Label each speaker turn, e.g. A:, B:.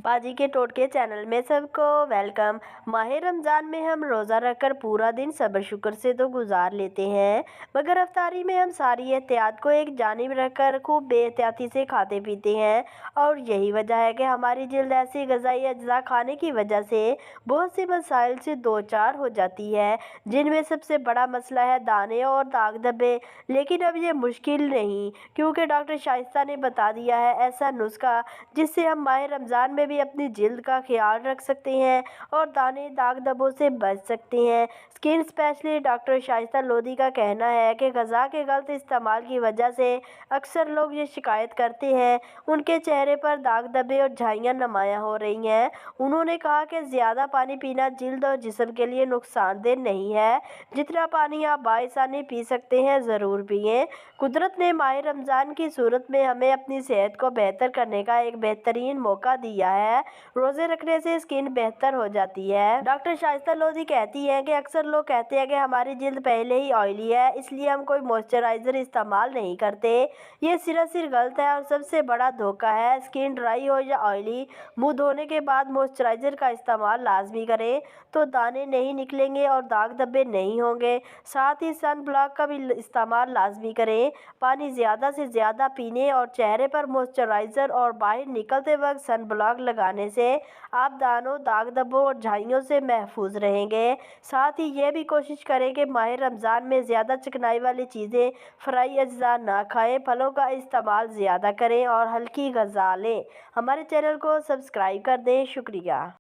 A: बाजी के टोटके चैनल में सबको वेलकम। माह रमज़ान में हम रोज़ा रखकर पूरा दिन सब्र शुक्र से तो गुजार लेते हैं, मगर अफ्तारी में हम सारी एहतियात को एक जानिब रखकर खूब बेहतियाती से खाते पीते हैं। और यही वजह है कि हमारी जल्द ऐसी ग़िज़ाई अज्जा खाने की वजह से बहुत सी मसाइल से दो चार हो जाती है, जिनमें सबसे बड़ा मसला है दाने और दाग धब्बे। लेकिन अब ये मुश्किल नहीं, क्योंकि डॉक्टर शाइस्ता ने बता दिया है ऐसा नुस्खा जिससे हम माह रमज़ान में भी अपनी जिल्द का ख्याल रख सकते हैं और दाने दाग धब्बों से बच सकते हैं। Skin specialist doctor Shaista Lodhi का कहना है कि ग़िज़ा के गलत इस्तेमाल की वजह से अक्सर लोग ये शिकायत करते हैं उनके चेहरे पर दाग धब्बे और झाइयाँ नुमायाँ हो रही हैं। उन्होंने कहा कि ज़्यादा पानी पीना जिल्द और जिस्म के लिए नुकसानदेह नहीं है। जितना पानी आप बाआसानी पी सकते हैं ज़रूर पिएँ। कुदरत ने माह रमज़ान की सूरत में हमें अपनी सेहत को बेहतर करने का एक बेहतरीन मौका दिया है। रोज़े रखने से स्किन बेहतर हो जाती है। डॉक्टर शाइस्ता लोधी कहती हैं कि अक्सर लोग कहते हैं कि हमारी जिल्द पहले ही ऑयली है, इसलिए हम कोई मॉइस्चराइज़र इस्तेमाल नहीं करते। ये सिर्फ गलत है और सबसे बड़ा धोखा है। स्किन ड्राई हो या ऑयली, मुँह धोने के बाद मॉइस्चराइज़र का इस्तेमाल लाजमी करें, तो दाने नहीं निकलेंगे और दाग धब्बे नहीं होंगे। साथ ही सन ब्लॉक का भी इस्तेमाल लाजमी करें। पानी ज़्यादा से ज़्यादा पीने और चेहरे पर मॉइस्चराइज़र और बाहर निकलते वक्त सन ब्लॉक लगाने से आप दानों, दाग धब्बों और झाइयों से महफूज रहेंगे। साथ ही ये भी कोशिश करें कि माह रमज़ान में ज़्यादा चिकनाई वाली चीज़ें, फ्राई अज्जा ना खाएं। फलों का इस्तेमाल ज़्यादा करें और हल्की ग़िज़ा लें। हमारे चैनल को सब्सक्राइब कर दें। शुक्रिया।